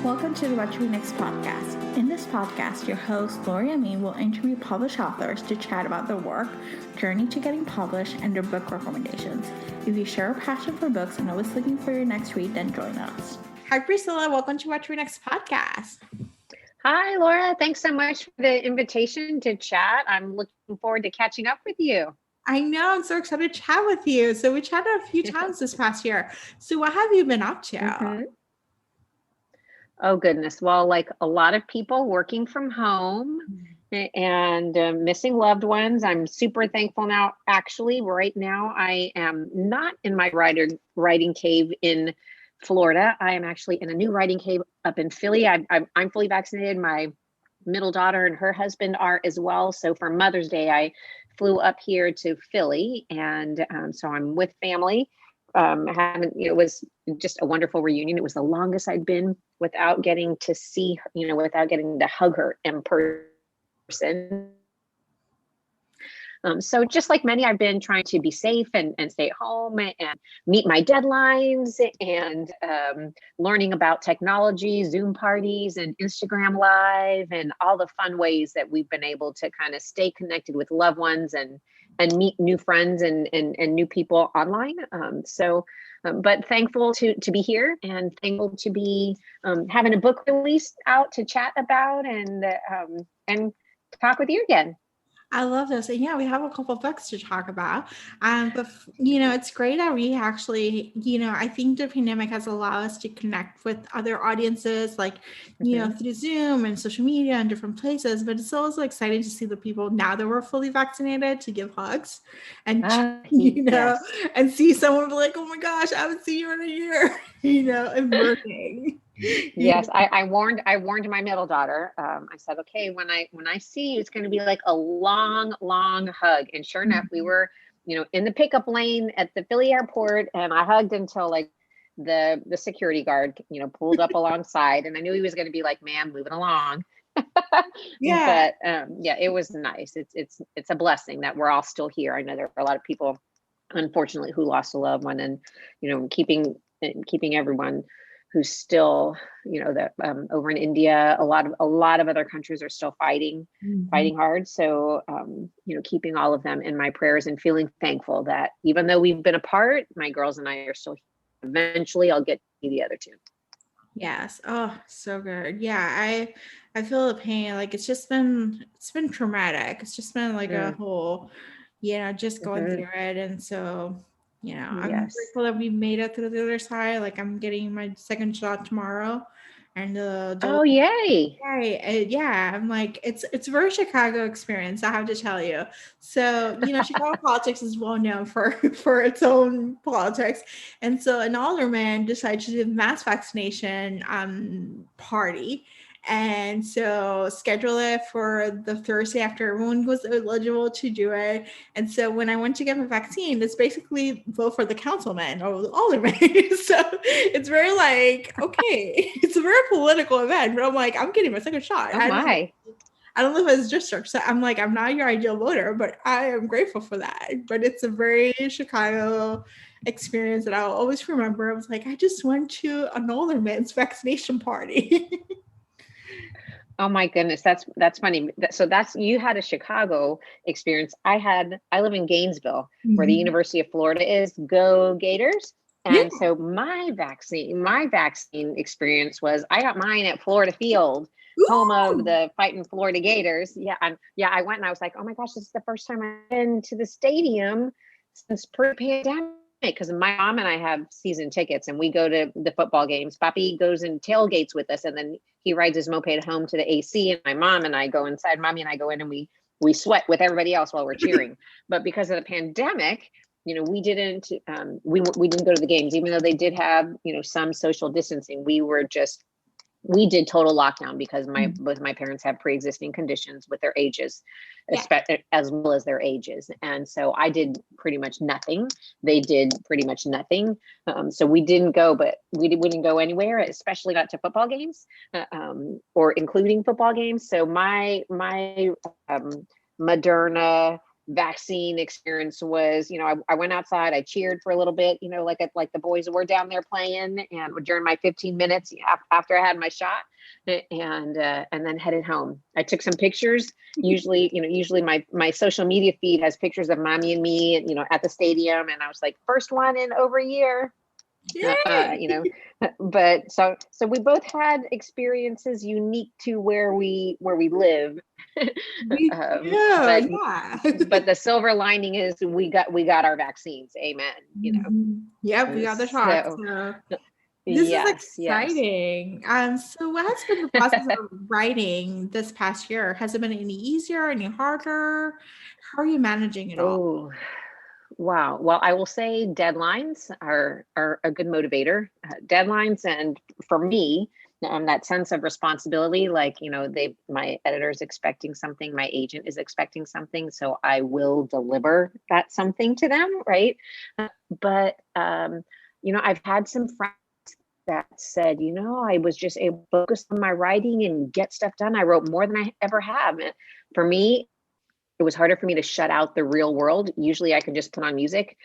Welcome to the What to Read Next podcast. In this podcast, your host, Lori Amin, will interview published authors to chat about their work, journey to getting published, and their book recommendations. If you share a passion for books and always looking for your next read, then join us. Hi, Priscilla. Welcome to What to Read Next podcast. Hi, Laura. Thanks so much for the invitation to chat. I'm looking forward to catching up with you. I know. I'm so excited to chat with you. So we chatted a few times this past year. So what have you been up to? Mm-hmm. Oh, goodness. Well, like a lot of people working from home and missing loved ones. I'm super thankful now. Actually, right now, I am not in my writing cave in Florida. I am actually in a new writing cave up in Philly. I'm fully vaccinated. My middle daughter and her husband are as well. So for Mother's Day, I flew up here to Philly, and so I'm with family. It was just a wonderful reunion. It was the longest I'd been without getting to see her, without getting to hug her in person. So just like many, I've been trying to be safe and stay at home and meet my deadlines and learning about technology, Zoom parties and Instagram Live and all the fun ways that we've been able to kind of stay connected with loved ones and meet new friends and new people online. But thankful to be here and thankful to be having a book release out to chat about and talk with you again. I love this. And yeah, we have a couple of books to talk about. But it's great that we actually, I think the pandemic has allowed us to connect with other audiences, like, through Zoom and social media and different places. But it's also exciting to see the people now that we're fully vaccinated to give hugs and, Yes. and see someone be like, oh my gosh, I haven't seen you in a year, and working. Yes, I warned my middle daughter. I said, okay, when I see you, it's going to be like a long hug. And sure enough, we were, in the pickup lane at the Philly airport, and I hugged until like the security guard, pulled up alongside, and I knew he was going to be like, "Ma'am, moving along." Yeah. But it was nice. It's a blessing that we're all still here. I know there are a lot of people, unfortunately, who lost a loved one, and keeping everyone who's still, that over in India, a lot of other countries are still fighting hard. So, keeping all of them in my prayers and feeling thankful that even though we've been apart, my girls and I are still here. Eventually I'll get to see the other two. Yes. Oh, so good. Yeah. I feel the pain. Like it's been traumatic. It's just been like a whole, just going through it. And so, I'm grateful that we made it through the other side. Like I'm getting my second shot tomorrow, and oh yay! Yeah, I'm like it's a very Chicago experience, I have to tell you. So Chicago politics is well known for its own politics, and so an alderman decided to do a mass vaccination party. And so schedule it for the Thursday after everyone was eligible to do it. And so when I went to get my vaccine, it's basically vote for the councilman or the alderman. So it's very like, okay, it's a very political event, but I'm like, I'm getting my second shot. Oh my. I don't live as district. So I'm like, I'm not your ideal voter, but I am grateful for that. But it's a very Chicago experience that I'll always remember. I was like, I just went to an alderman's vaccination party. Oh my goodness, that's funny. So you had a Chicago experience. I live in Gainesville, where the University of Florida is. Go Gators! And so my vaccine experience was I got mine at Florida Field, home of the fighting Florida Gators. Yeah, I went and I was like, oh my gosh, this is the first time I've been to the stadium since pre-pandemic. Because my mom and I have season tickets and we go to the football games. Papi goes and tailgates with us, and then he rides his moped home to the AC, and my mom and I go inside. Mommy and I go in and we sweat with everybody else while we're cheering. But because of the pandemic, we didn't we didn't go to the games, even though they did have some social distancing. We did total lockdown because both my parents have pre-existing conditions with their ages, as well as their ages. And so I did pretty much nothing. They did pretty much nothing. So we didn't go, but we wouldn't go anywhere, especially not to football games or including football games. So my Moderna vaccine experience was, I went outside, I cheered for a little bit, like the boys were down there playing, and during my 15 minutes after I had my shot, and then headed home. I took some pictures. Usually my social media feed has pictures of mommy and me, and at the stadium, and I was like, first one in over a year. But so we both had experiences unique to where we live. But the silver lining is we got our vaccines. Amen. Yep, we got the shot. So this is exciting. So what has been the process of writing this past year? Has it been any easier, any harder? How are you managing it all? Oh, wow. Well, I will say deadlines are a good motivator. Deadlines, and for me, that sense of responsibility, like, my editor is expecting something, my agent is expecting something, so I will deliver that something to them, right? But I've had some friends that said, I was just able to focus on my writing and get stuff done. I wrote more than I ever have. And for me, it was harder for me to shut out the real world. Usually I could just put on music,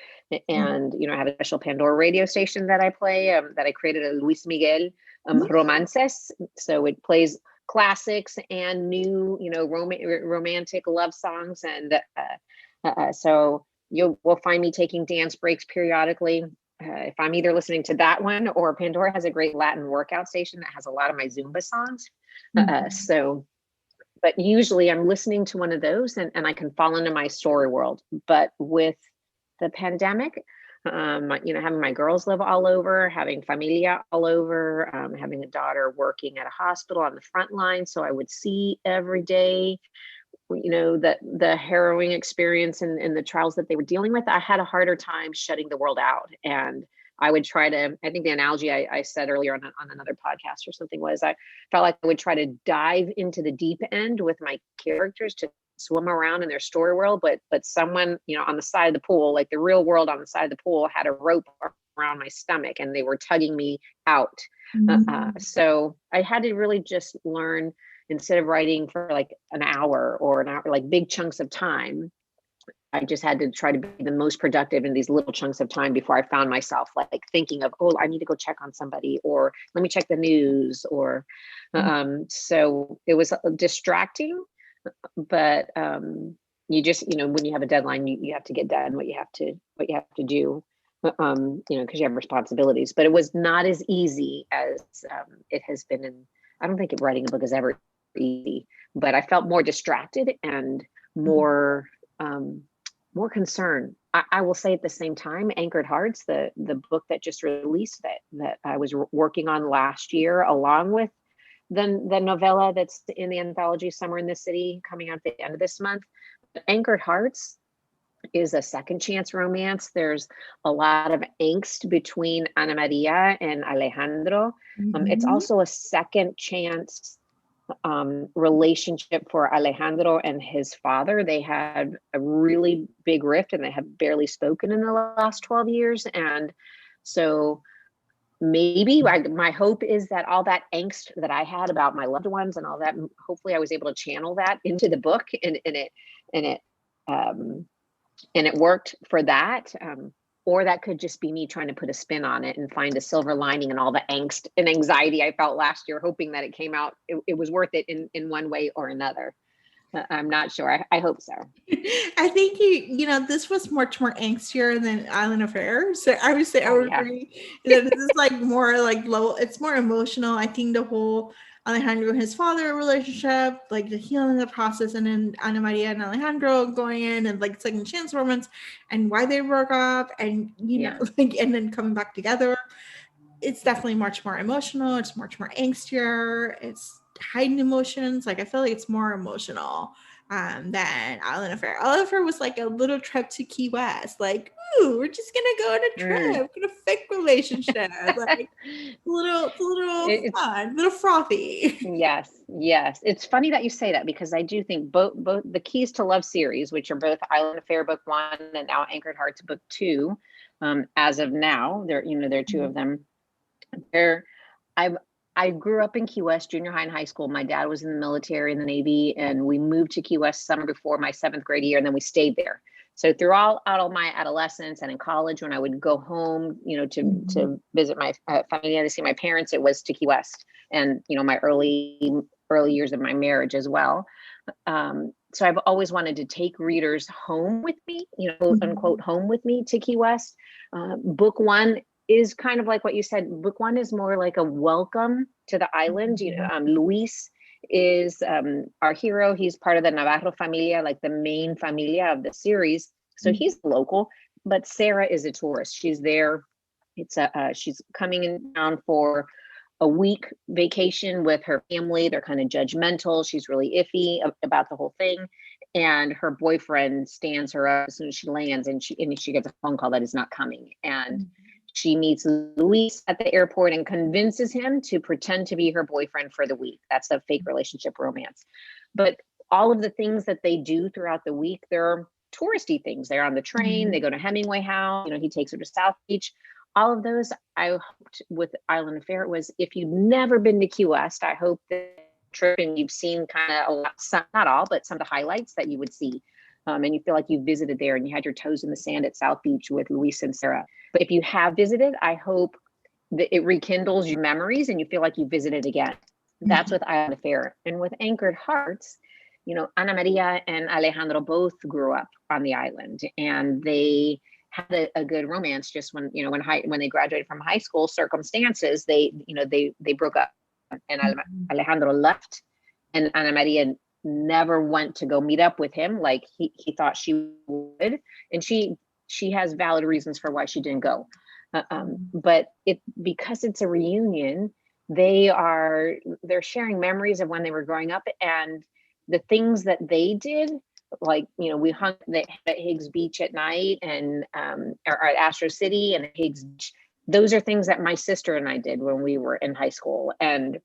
and, I have a special Pandora radio station that I play, that I created, a Luis Miguel Romances. So it plays classics and new, romantic love songs. And so we'll find me taking dance breaks periodically. If I'm either listening to that one, or Pandora has a great Latin workout station that has a lot of my Zumba songs. But usually I'm listening to one of those, and I can fall into my story world. But with the pandemic, having my girls live all over, having familia all over, having a daughter working at a hospital on the front line, so I would see every day, the harrowing experience and the trials that they were dealing with, I had a harder time shutting the world out. And I would try to, I think the analogy I said earlier on another podcast or something was, I felt like I would try to dive into the deep end with my characters to swim around in their story world. But someone, on the side of the pool, like the real world on the side of the pool, had a rope around my stomach and they were tugging me out. So I had to really just learn, instead of writing for like an hour, like big chunks of time, I just had to try to be the most productive in these little chunks of time before I found myself like thinking of, I need to go check on somebody, or let me check the news, or so it was distracting. But you just, when you have a deadline, you have to get done what you have to do, because you have responsibilities. But it was not as easy as it has been. I don't think writing a book is ever easy, but I felt more distracted and more concerned. I will say at the same time, Anchored Hearts, the book that just released that I was working on last year, along with the novella that's in the anthology Summer in the City, coming out at the end of this month. Anchored Hearts is a second chance romance. There's a lot of angst between Ana Maria and Alejandro. It's also a second chance relationship for Alejandro and his father. They had a really big rift, and they have barely spoken in the last 12 years. And so maybe my hope is that all that angst that I had about my loved ones and all that, hopefully I was able to channel that into the book, and it worked for that. Or that could just be me trying to put a spin on it and find a silver lining in all the angst and anxiety I felt last year, hoping that it came out, it was worth it in one way or another. I'm not sure. I hope so. I think this was much more angstier than Island Affair. So I would say I would agree that this is like more like low. It's more emotional. I think the whole Alejandro and his father relationship, like the healing the process, and then Ana Maria and Alejandro going in and like second chance romance, and why they broke up, and and then coming back together. It's definitely much more emotional. It's much more angstier. It's heightened emotions. Like I feel like it's more emotional than Island Affair. Island Affair was like a little trip to Key West. Like, ooh, we're just gonna go on a trip, gonna fake relationship. Like little fun, little frothy. Yes. It's funny that you say that, because I do think both the Keys to Love series, which are both Island Affair book 1 and now Anchored Hearts book 2, as of now, there are two of them. I grew up in Key West, junior high and high school. My dad was in the military, in the Navy, and we moved to Key West summer before my 7th grade year, and then we stayed there. So throughout all my adolescence and in college, when I would go home, to visit my family to see my parents, it was to Key West, and my early years of my marriage as well. So I've always wanted to take readers home with me, quote unquote, home with me to Key West. Book one is kind of like what you said. Book one is more like a welcome to the island. Luis is our hero. He's part of the Navarro familia, like the main familia of the series. So he's local, but Sarah is a tourist. She's there. She's coming in town for a week vacation with her family. They're kind of judgmental. She's really iffy about the whole thing. And her boyfriend stands her up as soon as she lands, and she gets a phone call that is not coming. And she meets Luis at the airport and convinces him to pretend to be her boyfriend for the week. That's a fake relationship romance. But all of the things that they do throughout the week, they're touristy things. They're on the train, they go to Hemingway House, he takes her to South Beach. All of those, I hoped with Island Affair was, if you've never been to Key West, I hope that trip and you've seen kind of a lot, some, not all, but some of the highlights that you would see. And you feel like you visited there and you had your toes in the sand at South Beach with Luis and Sarah. But if you have visited, I hope that it rekindles your memories and you feel like you visited again. That's with Island Affair. And with Anchored Hearts, Ana Maria and Alejandro both grew up on the island, and they had a good romance. Just when they graduated from high school, circumstances, they broke up, and Alejandro left, and Ana Maria never went to go meet up with him like he thought she would, and she has valid reasons for why she didn't go. But because it's a reunion, they're sharing memories of when they were growing up and the things that they did. Like, we hung at Higgs Beach at night and or at Astro City and Higgs Beach. Those are things that my sister and I did when we were in high school. And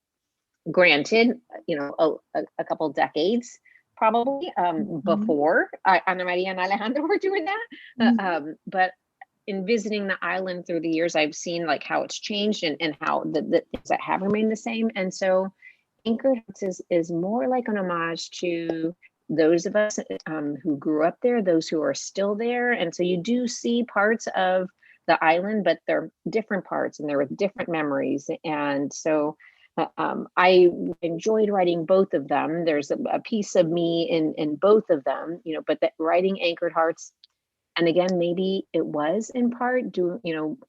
granted, a couple decades probably before Ana Maria and Alejandro were doing that. But in visiting the island through the years, I've seen like how it's changed and how the things that have remained the same. And so Anchored Hearts is more like an homage to those of us who grew up there, those who are still there. And so you do see parts of the island, but they're different parts and they're with different memories. And so I enjoyed writing both of them. There's a piece of me in both of them, but that writing Anchored Hearts, and again, maybe it was in part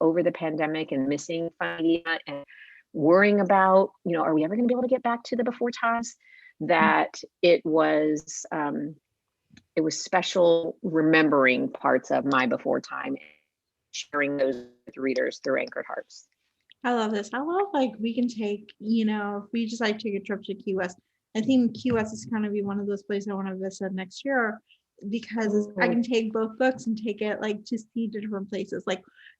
over the pandemic and missing familia and worrying about, are we ever going to be able to get back to the before times? That it was special remembering parts of my before time, sharing those with readers through Anchored Hearts. I love this. I love we can take, if we just take a trip to Key West. I think Key West is kind of be one of those places I want to visit next year, because I can take both books and take it to see the different places.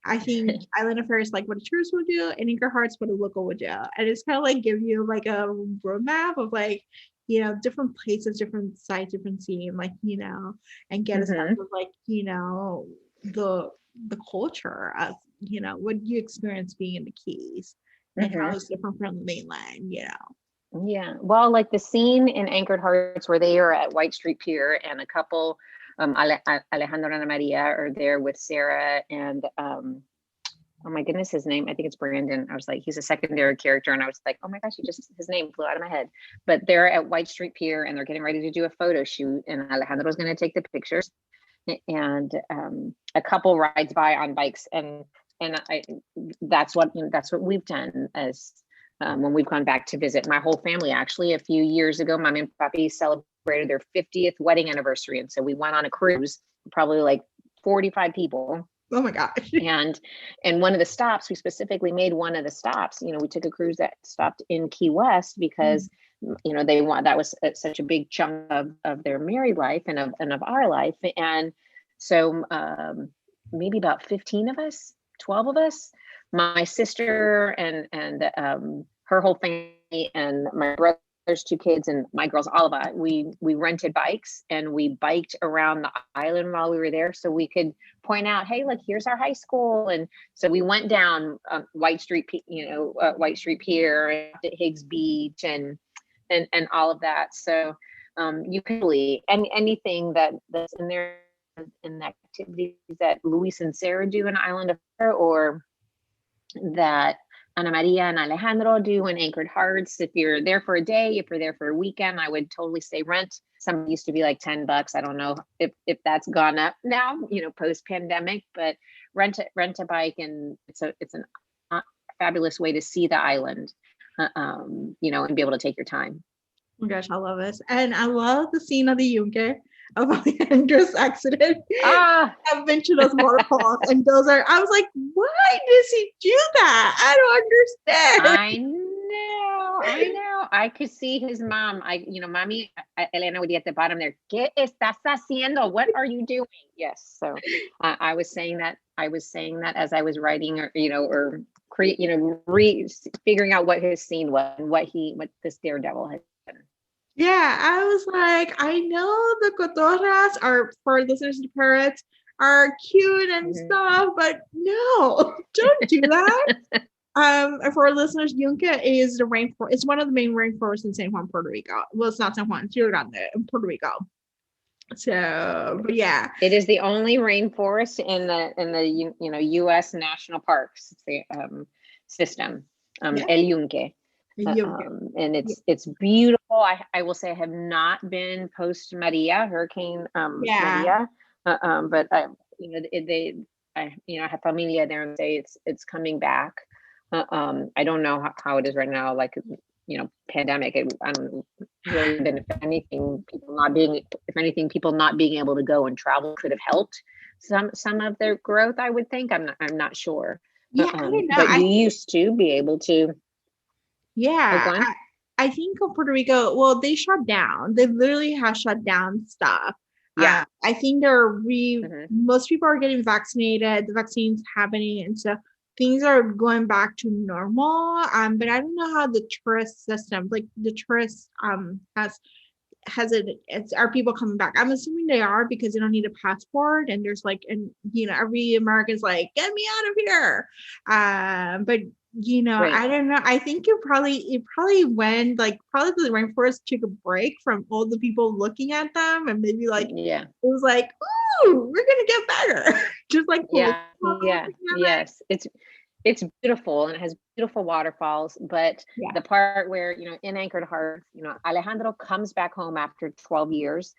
I think Island Affair is what a tourist would do, and Anchored Hearts what a local would do. And it's kind of give you a roadmap of different places, different sites, different scene, and get a sense of the culture of what you experience being in the Keys and how it's different from the mainland. Yeah, well, the scene in Anchored Hearts where they are at White Street Pier and a couple, Alejandro and Ana Maria are there with Sarah and oh my goodness, his name, I think it's Brandon. I was he's a secondary character, and I was oh my gosh, his name flew out of my head. But they're at White Street Pier and they're getting ready to do a photo shoot, and Alejandro's going to take the pictures, and a couple rides by on bikes, and that's what we've done as when we've gone back to visit. My whole family, actually, a few years ago, Mommy and Papi celebrated their 50th wedding anniversary, and so we went on a cruise, probably 45 people. Oh my gosh. And one of the stops, we specifically made one of the stops, we took a cruise that stopped in Key West because that was such a big chunk of their married life and of our life. And so maybe about 15 of us, 12 of us, my sister and her whole family and my brother there's 2 kids and my girls, Oliva, we rented bikes and we biked around the island while we were there so we could point out, hey, look, here's our high school. And so we went down White Street Pier and at Higgs Beach and all of that. So you can really, anything that's in there in the activities that Luis and Sarah do in Island of Fire, or that Ana Maria and Alejandro do in Anchored Hearts. If you're there for a day, if you're there for a weekend, I would totally say rent. Some used to be like $10. I don't know if that's gone up now, post pandemic, but rent a bike, and it's an fabulous way to see the island, and be able to take your time. Oh my gosh, I love this. And I love the scene of the Yunque of Alejandra's accident. I've been to those waterfalls, and I was like, why does he do that? I don't understand. I know. I could see his mom. Mommy, Elena would be at the bottom there. ¿Qué estás haciendo? What are you doing? Yes. So I was saying that. As I was writing, or figuring out what his scene was and what this daredevil had done. Yeah, I was like, I know the cotorras are, for listeners to parrots, are cute and stuff, but no, don't do that. For our listeners, Yunque is the rainforest. It's one of the main rainforests in San Juan, Puerto Rico. Well, it's not San Juan, it's Rio Grande in Puerto Rico. So, but yeah, it is the only rainforest in the U.S. national parks system. El Yunque. And it's beautiful. I will say I have not been post Hurricane Maria, but I have familia there and say it's coming back. I don't know how it is right now, like pandemic. I don't really been, if anything, people not being able to go and travel could have helped some of their growth, I would think. I'm not sure. Yeah, I don't know. But you used to be able to. Yeah, I think of Puerto Rico, well, they shut down. They literally have shut down stuff. Yeah. I think most people are getting vaccinated, the vaccine's happening, and so things are going back to normal. But I don't know how the tourist system, like the tourists, are people coming back? I'm assuming they are, because they don't need a passport, and there's every American's like, get me out of here. But right. I don't know. I think it probably went probably the rainforest took a break from all the people looking at them, and maybe it was like, ooh, we're gonna get better. Just like yes, it's beautiful, and it has beautiful waterfalls. But the part where in Anchored Heart, Alejandro comes back home after 12 years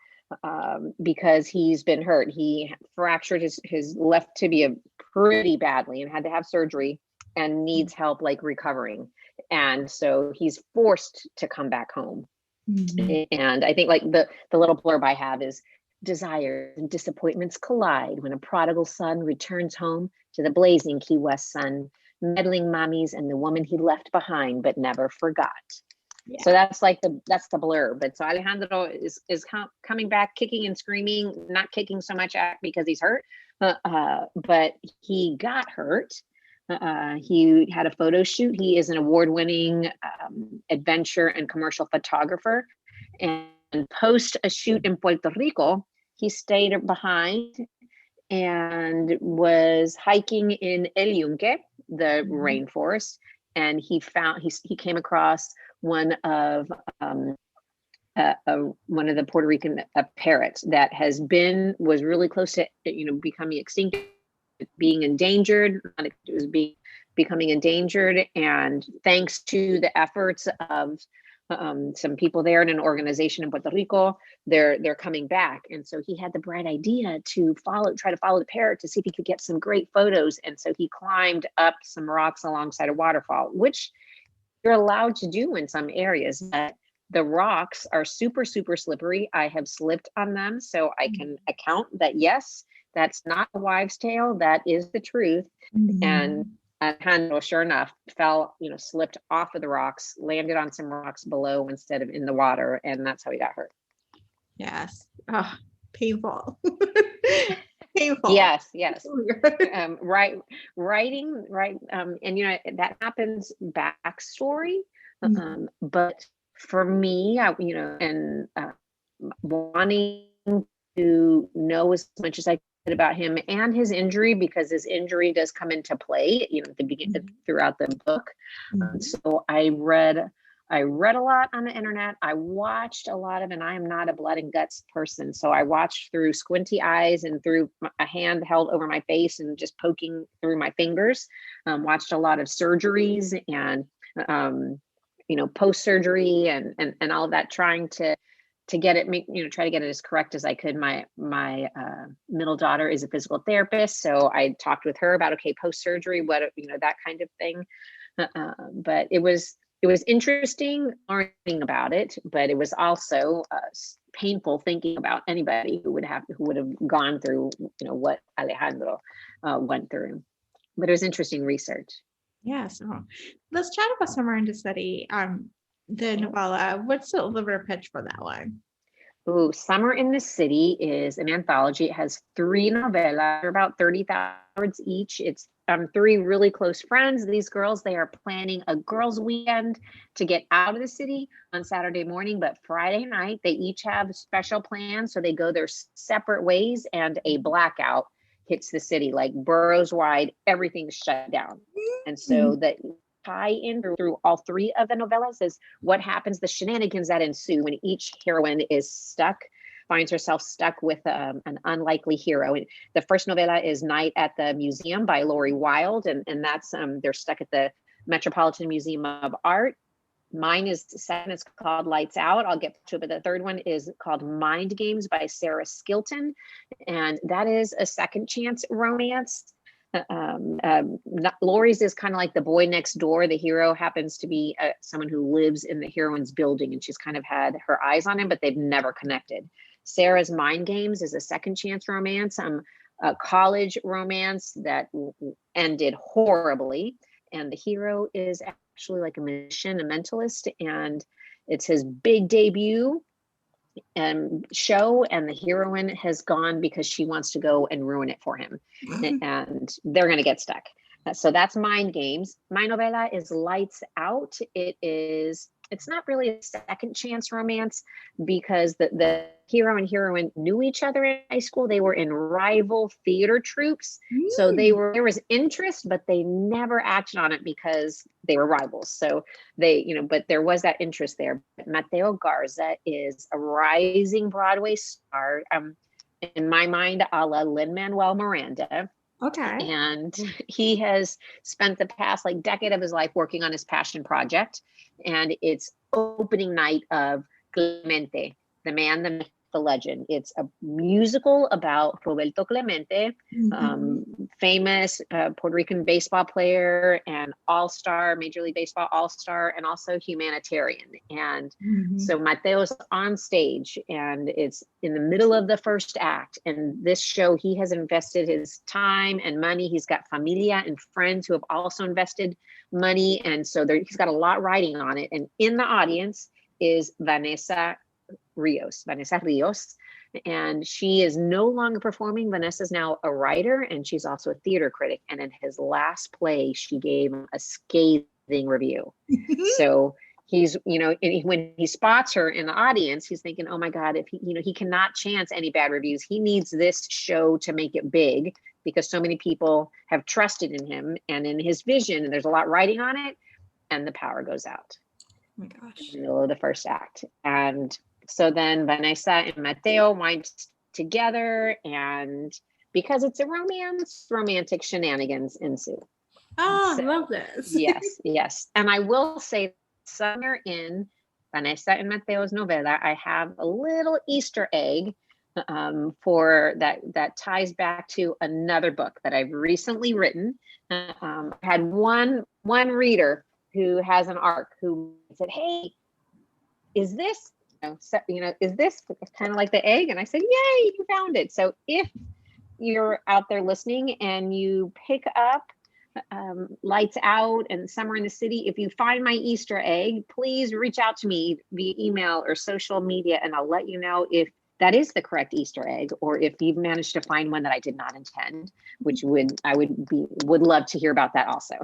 because he's been hurt. He fractured his left tibia pretty badly and had to have surgery, and needs help recovering. And so he's forced to come back home. And I think the little blurb I have is, desires and disappointments collide when a prodigal son returns home to the blazing Key West sun, meddling mommies and the woman he left behind but never forgot. Yeah. So that's the blurb. But so Alejandro is coming back kicking and screaming, not kicking so much because he's hurt, but he got hurt. He had a photo shoot. He is an award-winning adventure and commercial photographer. And post a shoot in Puerto Rico, he stayed behind and was hiking in El Yunque, the rainforest. And he came across one of the Puerto Rican parrots that was really close to becoming extinct, being endangered. It was becoming endangered, and thanks to the efforts of some people there and an organization in Puerto Rico, they're coming back. And so he had the bright idea to try to follow the parrot to see if he could get some great photos. And so he climbed up some rocks alongside a waterfall, which you're allowed to do in some areas, but the rocks are super, super slippery. I have slipped on them, so I can account that, yes, that's not a wives' tale. That is the truth. And Alejandro, sure enough, slipped off of the rocks, landed on some rocks below instead of in the water, and that's how he got hurt. Yes. Oh, painful. Painful. Yes. Writing. And that happens backstory, but for me, and wanting to know as much as I could about him and his injury, because his injury does come into play, at the beginning, throughout the book. So I read a lot on the internet. I watched a lot of, and I am not a blood and guts person. So I watched through squinty eyes and through a hand held over my face and just poking through my fingers. Watched a lot of surgeries and, post-surgery and all of that, trying to get it, try to get it as correct as I could. My middle daughter is a physical therapist, so I talked with her about, okay, post-surgery, what, that kind of thing. But it was interesting learning about it, but it was also painful thinking about anybody who would have gone through, what Alejandro went through. But it was interesting research. Yeah, so let's chat about Summer in the City. The novella. What's the elevator pitch for that one? Ooh, Summer in the City is an anthology. It has 3 novellas, about 30,000 words each. It's 3 really close friends. These girls, they are planning a girls' weekend to get out of the city on Saturday morning, but Friday night, they each have special plans. So they go their separate ways, and a blackout hits the city, like boroughs wide, everything's shut down. And so that tie in through all 3 of the novellas is what happens, the shenanigans that ensue when each heroine finds herself stuck with an unlikely hero. And the first novella is Night at the Museum by Lori Wilde, and that's they're stuck at the Metropolitan Museum of Art. Mine is second, it's called Lights Out. I'll get to it, but the third one is called Mind Games by Sarah Skilton, and that is a second chance romance. Lori's is kind of like the boy next door. The hero happens to be someone who lives in the heroine's building, and she's kind of had her eyes on him, but they've never connected. Sarah's Mind Games is a second chance romance, a college romance that ended horribly, and the hero is actually like a magician, a mentalist, and it's his big debut show, and the heroine has gone because she wants to go and ruin it for him, and they're going to get stuck. So that's Mind Games. My novella is Lights Out. It's not really a second chance romance, because the hero and heroine knew each other in high school. They were in rival theater troupes. So there was interest, but they never acted on it because they were rivals. So but there was that interest there. But Mateo Garza is a rising Broadway star, in my mind, a la Lin-Manuel Miranda. Okay. And he has spent the past decade of his life working on his passion project. And it's opening night of Clemente, the man, the myth, the legend. It's a musical about Roberto Clemente, famous Puerto Rican baseball player and all-star, Major League Baseball all-star, and also humanitarian. And so Mateo's on stage, and it's in the middle of the first act. And this show, he has invested his time and money. He's got familia and friends who have also invested money. And so he's got a lot riding on it. And in the audience is Vanessa Rios, and she is no longer performing. Vanessa's now a writer, and she's also a theater critic. And in his last play, she gave a scathing review. So he's, when he spots her in the audience, he's thinking, oh my God, if he cannot chance any bad reviews. He needs this show to make it big, because so many people have trusted in him and in his vision, and there's a lot riding on it, and the power goes out. Oh my gosh. In the middle of the first act. And so then Vanessa and Mateo wind together, and because it's a romance, romantic shenanigans ensue. Oh, I love this. Yes. And I will say, somewhere in Vanessa and Mateo's novella, I have a little Easter egg for that ties back to another book that I've recently written. I had one reader who has an arc who said, hey, is this is this kind of like the egg? And I said, yay, you found it. So if you're out there listening and you pick up Lights Out and Summer in the City, if you find my Easter egg, please reach out to me via email or social media, and I'll let you know if that is the correct Easter egg, or if you've managed to find one that I did not intend, which would love to hear about that also.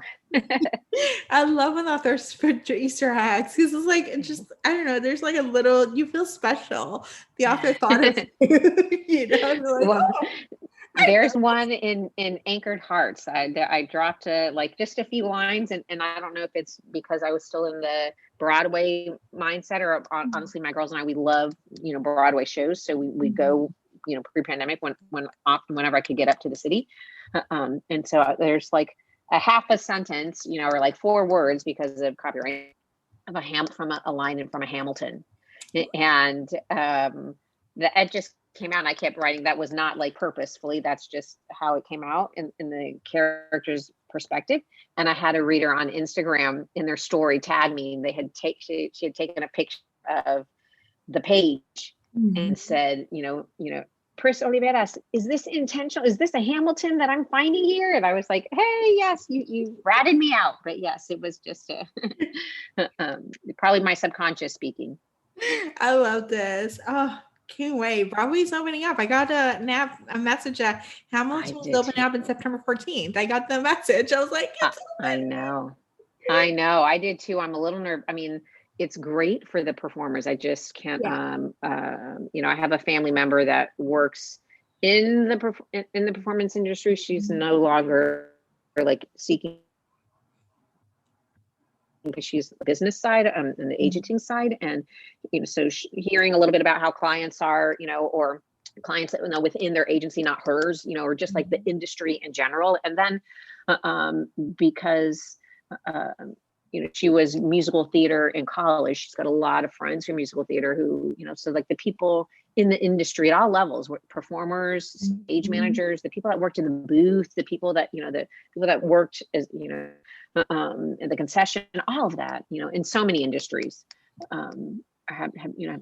I love when authors put Easter eggs because it's like, it just, I don't know, there's like a little, you feel special. The author thought of you, you know, like, Well, oh. there's one in Anchored Hearts. I dropped like just a few lines, and I don't know if it's because I was still in the Broadway mindset, or honestly, my girls and I, we love, Broadway shows. So we go, pre-pandemic whenever I could get up to the city. And so there's like a half a sentence, or like 4 words because of copyright of a line from a Hamilton. And it just came out, and I kept writing. That was not like purposefully, that's just how it came out in the character's perspective. And I had a reader on Instagram in their story tag me. They had she had taken a picture of the page and said, Priscilla Oliveras, is this intentional? Is this a Hamilton that I'm finding here? And I was like, hey, yes, you ratted me out. But yes, it was just probably my subconscious speaking. I love this. Oh, can't wait. Broadway's opening up. I got a message that Hamilton was opening up on September 14th. I got the message. I was like, I know. I did too. I'm a little nervous. I mean, it's great for the performers. I just can't, I have a family member that works in the performance industry. She's no longer like seeking, because she's the business side and the agenting side. And, so hearing a little bit about how clients are, or clients that within their agency, not hers, or just like the industry in general. And then because, she was musical theater in college. She's got a lot of friends from musical theater who, so like the people in the industry at all levels, performers, stage managers, the people that worked in the booth, the people that, the people that worked as, in the concession, all of that, in so many industries, have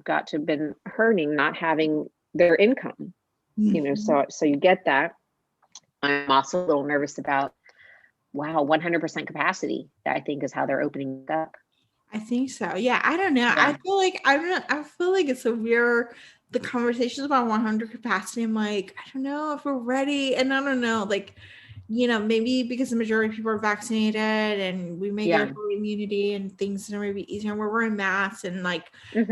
got to have been hurting, not having their income, so you get that. I'm also a little nervous about, 100% capacity, I think, is how they're opening up. I think so. Yeah, I don't know. Yeah. I feel like it's a weird, the conversations about 100 capacity. I'm like, I don't know if we're ready. And I don't know, like, maybe because the majority of people are vaccinated and we may get herd immunity and things are maybe easier, and we're wearing masks, and like we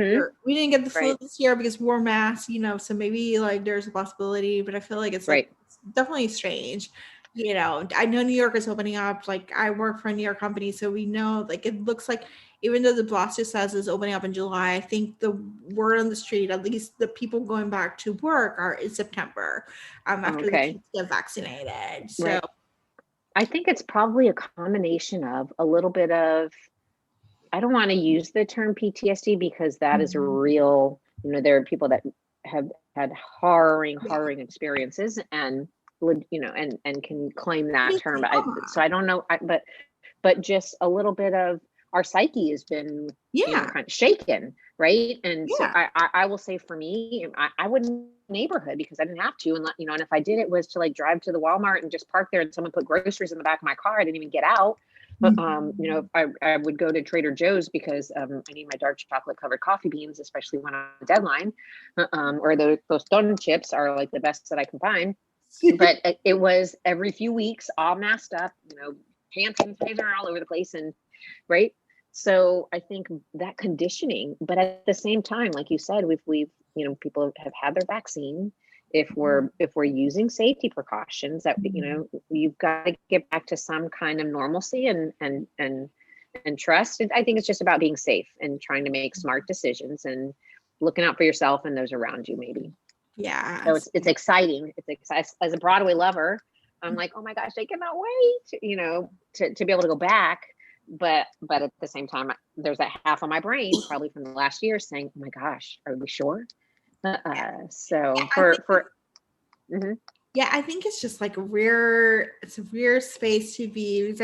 didn't get the flu this year because we wore masks, so maybe like there's a possibility, but I feel like it's like, it's definitely strange. I know New York is opening up. Like, I work for a New York company, so we know, like, it looks like, even though the Blossom says it's opening up in July, I think the word on the street, at least the people going back to work, are in September, after the kids get vaccinated. So I think it's probably a combination of a little bit of, I don't want to use the term PTSD because that is a real, there are people that have had harrowing experiences, and and can claim that term. So I don't know, but just a little bit of our psyche has been kind of shaken, right? And so I will say, for me, I wouldn't neighborhood because I didn't have to, and and if I did, it was to like drive to the Walmart and just park there, and someone put groceries in the back of my car. I didn't even get out. But I would go to Trader Joe's because I need my dark chocolate covered coffee beans, especially when I'm on a deadline, or those donut chips are like the best that I can find. But it was every few weeks, all masked up, hand sanitizer all over the place, and so I think that conditioning. But at the same time, like you said, we've people have had their vaccine. If we're using safety precautions, that you've got to get back to some kind of normalcy and trust. And I think it's just about being safe and trying to make smart decisions and looking out for yourself and those around you, maybe. Yeah. So it's exciting. It's exciting. As a Broadway lover, I'm like, oh my gosh, I cannot wait, to be able to go back. But at the same time, there's that half of my brain, probably from the last year, saying, oh my gosh, are we sure? So yeah, I think it's just like it's a weird space to be, because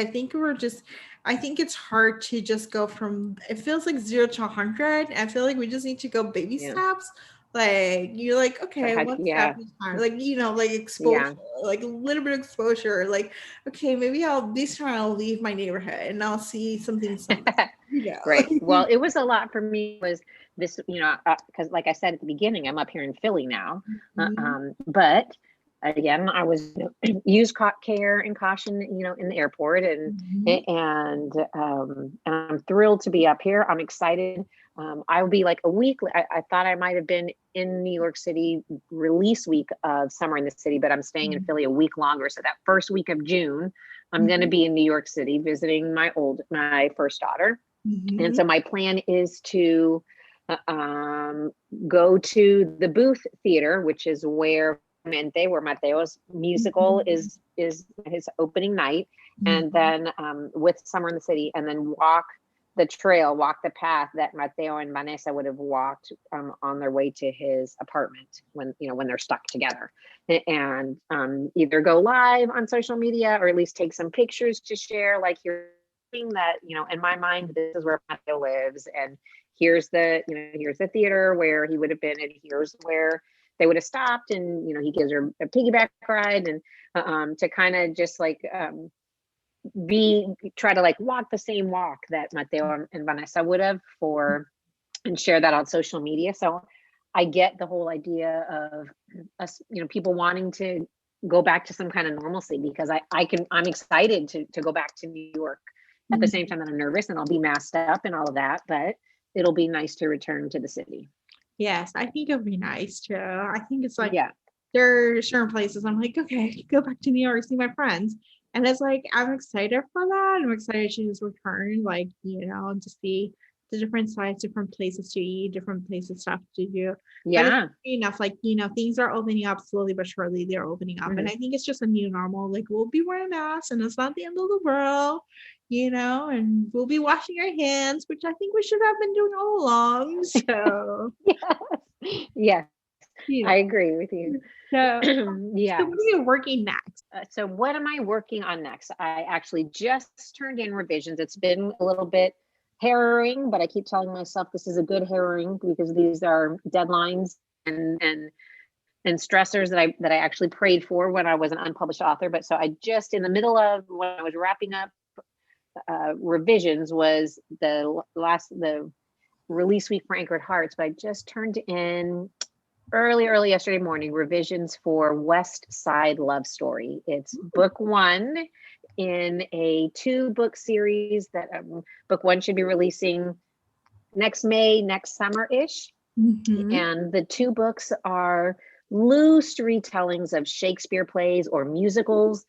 I think it's hard to just go from, it feels like 0 to 100. I feel like we just need to go baby steps. Like, you're like, okay, one step each time. Like, like exposure, like a little bit of exposure. Like, okay, maybe this time I'll leave my neighborhood and I'll see something. Great. Well, it was a lot for me. Was this, because like I said at the beginning, I'm up here in Philly now, but again, I was use care and caution, in the airport, and I'm thrilled to be up here. I'm excited. I will be like a week. I thought I might have been in New York City release week of Summer in the City, but I'm staying in Philly a week longer. So that first week of June, I'm going to be in New York City visiting my first daughter. And so my plan is to go to the Booth Theater, which is where Mateo's musical is his opening night, and then with Summer in the City, and then walk the path that Mateo and Vanessa would have walked on their way to his apartment when they're stuck together, and either go live on social media or at least take some pictures to share, like you're saying that, in my mind, this is where Mateo lives, and here's the theater where he would have been, and here's where they would have stopped, and he gives her a piggyback ride, and to kind of just like try to like walk the same walk that Mateo and Vanessa would have and share that on social media. So I get the whole idea of us, people wanting to go back to some kind of normalcy, because I'm excited to go back to New York at the same time that I'm nervous, and I'll be masked up and all of that, but it'll be nice to return to the city. Yes, I think it'll be nice too. I think it's like, there are certain places I'm like, okay, go back to New York, see my friends. And it's like, I'm excited for that. I'm excited to just return, like, to see the different sites, different places to eat, different places, stuff to do. Yeah. But enough, like, things are opening up slowly but surely. They're opening up. And I think it's just a new normal. Like, we'll be wearing masks, and it's not the end of the world, and we'll be washing our hands, which I think we should have been doing all along. So, yes. I agree with you. So, so what are you working next? So what am I working on next? I actually just turned in revisions. It's been a little bit harrowing, but I keep telling myself this is a good harrowing, because these are deadlines and stressors that I actually prayed for when I was an unpublished author. But so I just, in the middle of when I was wrapping up revisions, was the release week for Anchored Hearts, but I just turned in early yesterday morning revisions for West Side Love Story. It's book 1 in a 2-book series that book 1 should be releasing next summer-ish. And the 2 books are loose retellings of Shakespeare plays or musicals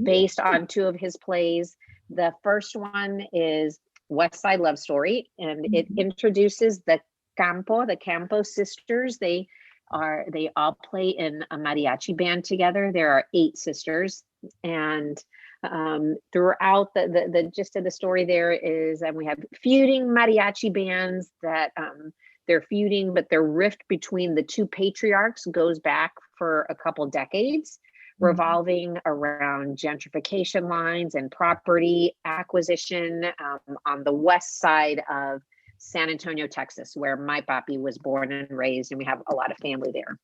based on 2 of his plays. The first one is West Side Love Story, and it introduces the Campo sisters. They all play in a mariachi band together. There are 8 sisters, and throughout the gist of the story there is, and we have feuding mariachi bands that they're feuding, but their rift between the 2 patriarchs goes back for a couple decades, revolving around gentrification lines and property acquisition on the west side of San Antonio, Texas, where my papi was born and raised, and we have a lot of family there.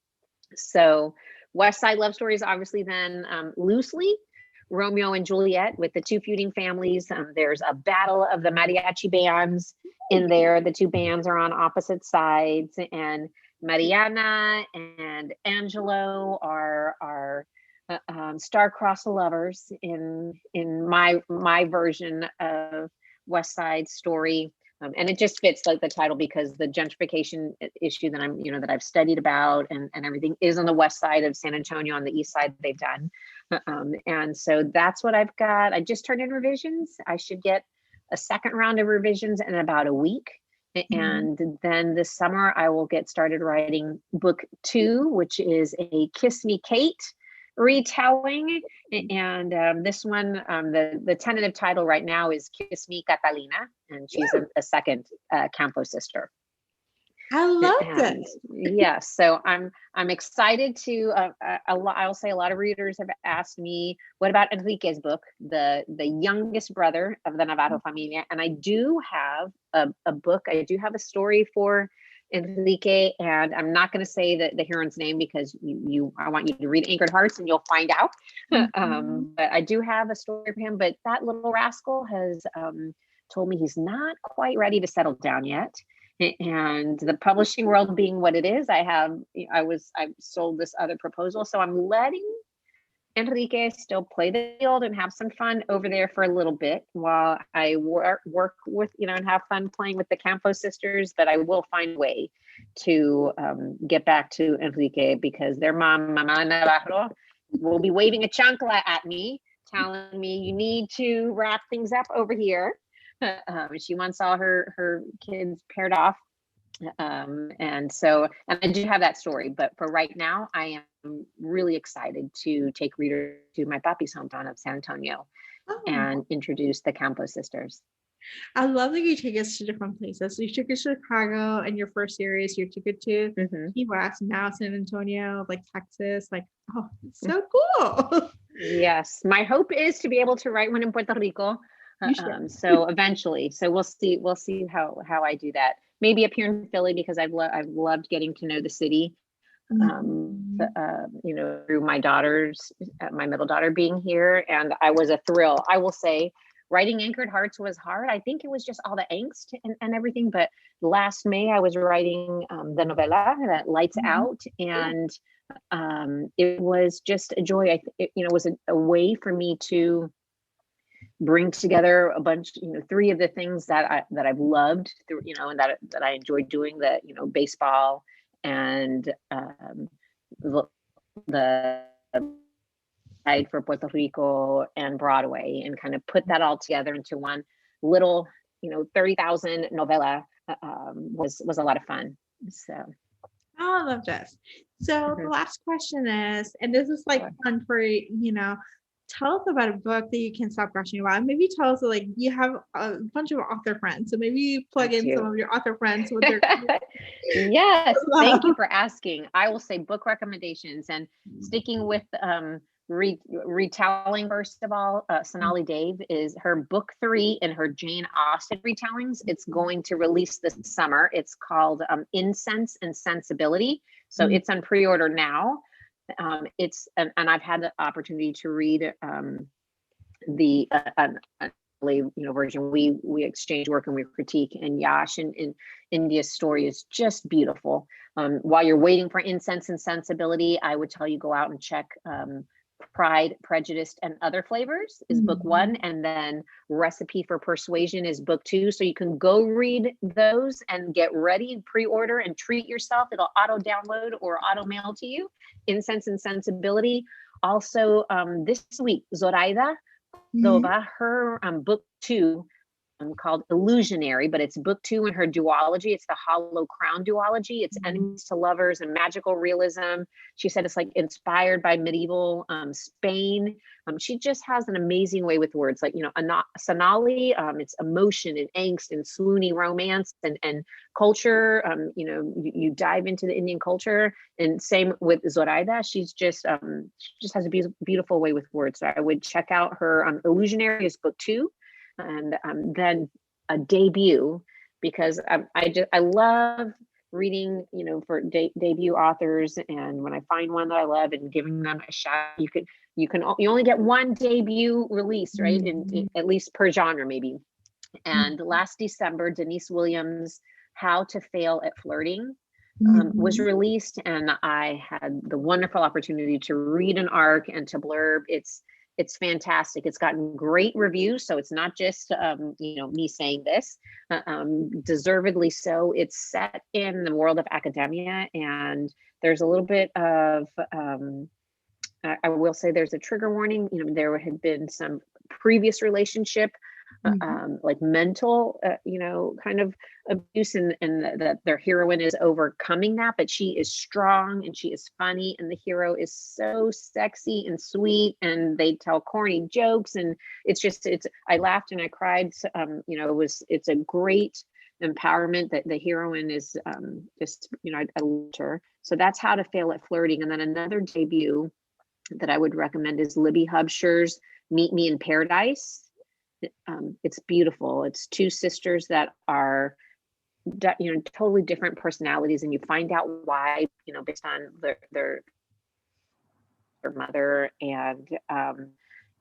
So West Side Love Story is obviously then loosely Romeo and Juliet with the 2 feuding families. There's a battle of the mariachi bands in there. The 2 bands are on opposite sides, and Mariana and Angelo are star-crossed lovers in my version of West Side Story. And it just fits like the title, because the gentrification issue that that I've studied about and everything is on the west side of San Antonio. On the east side, they've done. And so that's what I've got. I just turned in revisions. I should get a second round of revisions in about a week. And then this summer, I will get started writing book 2, which is a Kiss Me Kate retelling. And this one, the tentative title right now is Kiss Me Catalina, and she's a second Campo sister. I love this. Yes, so I'm excited to. I'll say a lot of readers have asked me, what about Enrique's book, the youngest brother of the Navarro Familia? And I do have a book. I do have a story for Enrique, and I'm not going to say the heroine's name, because I want you to read Anchored Hearts and you'll find out. But I do have a story for him. But that little rascal has told me he's not quite ready to settle down yet. And the publishing world being what it is, I've sold this other proposal. So I'm letting Enrique still play the field and have some fun over there for a little bit while I work with, and have fun playing with the Campo sisters. But I will find a way to get back to Enrique, because their mom, Mama Navarro, will be waving a chancla at me, telling me you need to wrap things up over here. She wants all her kids paired off. And I do have that story, but for right now, I am really excited to take readers to my papi's hometown of San Antonio and introduce the Campos sisters. I love that you take us to different places. So you took us to Chicago in your first series. You took it to Key West, now San Antonio, like Texas. Like, oh, it's so cool. Yes, my hope is to be able to write one in Puerto Rico. So eventually, so we'll see how I do that. Maybe up here in Philly, because I've loved getting to know the city. Through my middle daughter being here, and I was a thrill. I will say, writing Anchored Hearts was hard. I think it was just all the angst and everything. But last May, I was writing the novela that Lights Out, and it was just a joy. It was a way for me to bring together a bunch, 3 of the things that I've loved through, and that I enjoy doing, that, baseball and the side for Puerto Rico and Broadway, and kind of put that all together into one little, 30,000 novela was a lot of fun. So. Oh, I love this. So the last question is, and this is like fun for, tell us about a book that you can't stop gushing about. Maybe tell us, like, you have a bunch of author friends, so maybe you plug in some of your author friends with their Yes, thank you for asking. I will say book recommendations, and sticking with retelling, first of all, Sonali Dave is her book 3 in her Jane Austen retellings. It's going to release this summer. It's called Incense and Sensibility. So it's on pre-order now. And I've had the opportunity to read the version. We exchange work and we critique, and Yash and India's story is just beautiful. While you're waiting for Incense and Sensibility, I would tell you, go out and check Pride, Prejudice, and Other Flavors is book 1, and then Recipe for Persuasion is book 2. So you can go read those and get ready and pre-order and treat yourself. It'll auto download or auto mail to you. Incense and Sensibility. Also, this week, Zoraida Dova, her book 2 called Illusionary, but it's book 2 in her duology. It's the Hollow Crown duology. It's enemies to lovers and magical realism. She said it's like inspired by medieval Spain. She just has an amazing way with words. Like, Sonali, it's emotion and angst and swoony romance and culture. You dive into the Indian culture, and same with Zoraida. She just has a beautiful way with words. So I would check out her Illusionary is book 2. And then a debut, because I love reading, for debut authors, and when I find one that I love and giving them a shot, you only get one debut release, right? In at least per genre, maybe. And last December, Denise Williams' How to Fail at Flirting was released, and I had the wonderful opportunity to read an arc and to blurb. It's fantastic. It's gotten great reviews. So it's not just, me saying this, deservedly so. It's set in the world of academia, and there's a little bit of, I will say there's a trigger warning. There had been some previous relationship, like mental, kind of abuse, and that their heroine is overcoming that, but she is strong and she is funny, and the hero is so sexy and sweet, and they tell corny jokes, and I laughed and I cried. It's a great empowerment that the heroine is I loved her. So that's How to Fail at Flirting. And then another debut that I would recommend is Libby Hubscher's Meet Me in Paradise. It's beautiful. It's 2 sisters that are, totally different personalities, and you find out why, based on their mother, and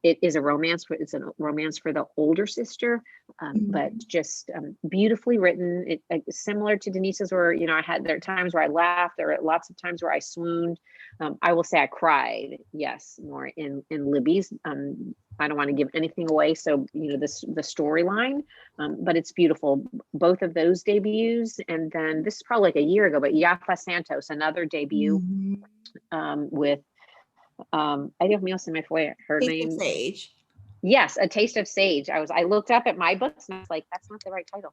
it is a romance. It's a romance for the older sister, but just beautifully written. Similar to Denise's, where there are times where I laughed. There are lots of times where I swooned. I will say I cried. Yes, more in Libby's. I don't want to give anything away, so the storyline, but it's beautiful. Both of those debuts, and then this is probably like a year ago, but Yafa Santos, another debut with ay Dios mío, se me fue her Taste name. of Sage. Yes, A Taste of Sage. I looked up at my books and I was like, that's not the right title.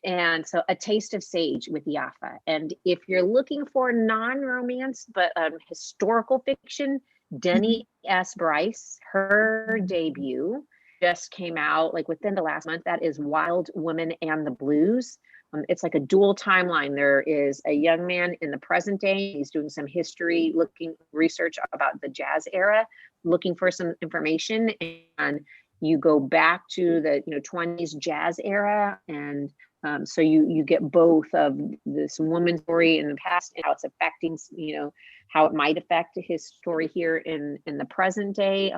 And so A Taste of Sage with Yafa. And if you're looking for non-romance but historical fiction, Denny S. Bryce, her debut just came out like within the last month. That is Wild Women and the Blues. It's like a dual timeline. There is a young man in the present day. He's doing some history, research about the jazz era, looking for some information. And you go back to the 20s jazz era. And so you get both of this woman's story in the past and how it's affecting, how it might affect his story here in the present day.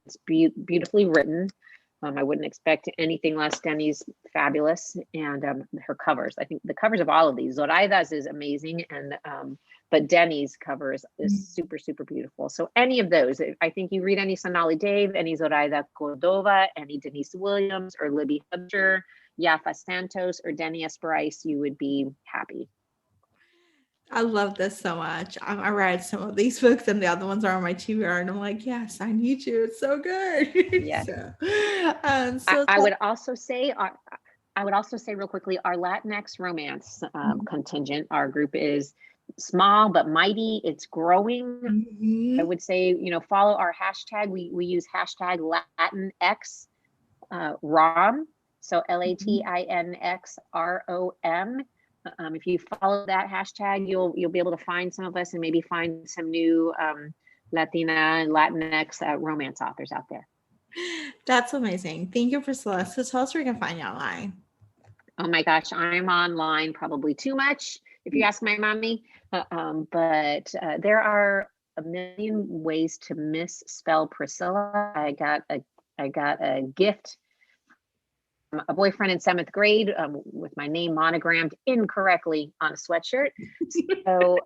It's beautifully written. I wouldn't expect anything less. Denny's fabulous, and her covers. I think the covers of all of these, Zoraida's is amazing, and but Denny's cover is super, super beautiful. So any of those, I think you read any Sonali Dave, any Zoraida Cordova, any Denise Williams, or Libby Hubster, Yafa Santos, or Denny S. Bryce, you would be happy. I love this so much. I read some of these books, and the other ones are on my TBR, and I'm like, yes, I need you. It's so good. Yeah. I would also say real quickly, our Latinx romance contingent, our group is small but mighty. It's growing. I would say, follow our hashtag. We use hashtag Latinx ROM. So LATINXROM. If you follow that hashtag, you'll be able to find some of us and maybe find some new Latina and Latinx romance authors out there. That's amazing. Thank you, Priscilla. So tell us where we can find you online. Oh my gosh, I'm online probably too much, if you ask my mommy. But there are a million ways to misspell Priscilla. I got a gift. A boyfriend in 7th grade with my name monogrammed incorrectly on a sweatshirt. So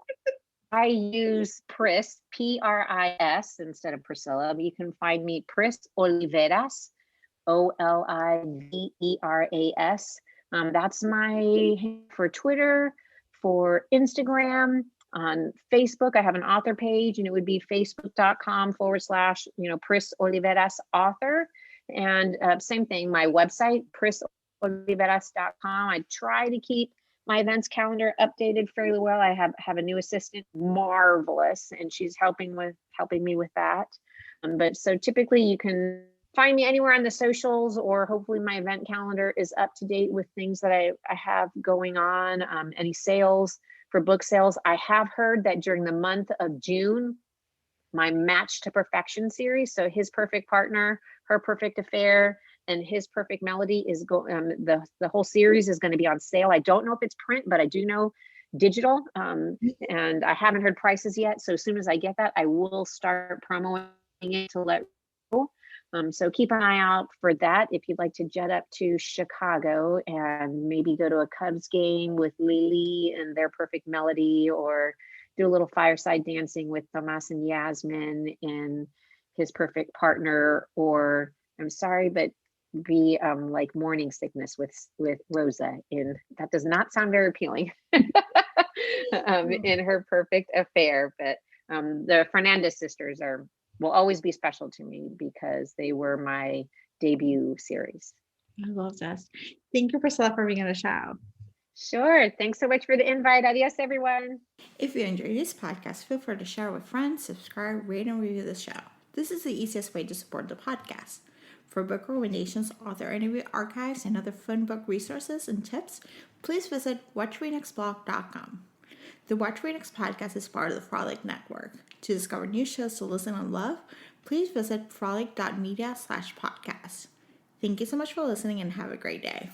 I use Pris, P-R-I-S instead of Priscilla. But you can find me Pris Oliveras, Oliveras. That's my for Twitter, for Instagram, on Facebook. I have an author page, and it would be facebook.com/Pris Oliveras author. And same thing, my website, prisoliveras.com. I try to keep my events calendar updated fairly well. I have a new assistant, marvelous, and she's helping me with that. But so typically you can find me anywhere on the socials, or hopefully my event calendar is up to date with things that I have going on. Any sales for book sales. I have heard that during the month of June, my Match to Perfection series, so His Perfect Partner, Her Perfect Affair, and His Perfect Melody is the whole series is going to be on sale. I don't know if it's print, but I do know digital, and I haven't heard prices yet. So as soon as I get that, I will start promoting it to let go. So keep an eye out for that. If you'd like to jet up to Chicago and maybe go to a Cubs game with Lily and Their Perfect Melody, or do a little fireside dancing with Tomas and Yasmin and His Perfect Partner, or I'm sorry, but be like Morning Sickness with Rosa in, that does not sound very appealing, in Her Perfect Affair. But the Fernandez sisters will always be special to me because they were my debut series. I love this. Thank you, Priscilla, for being on the show. Sure. Thanks so much for the invite. Adios, everyone. If you enjoyed this podcast, feel free to share with friends, subscribe, rate, and review the show. This is the easiest way to support the podcast. For book recommendations, author interview archives, and other fun book resources and tips, please visit WhatchWeNextBlog.com. The Watch Read Next podcast is part of the Frolic Network. To discover new shows to listen and love, please visit frolic.media/podcast. Thank you so much for listening, and have a great day.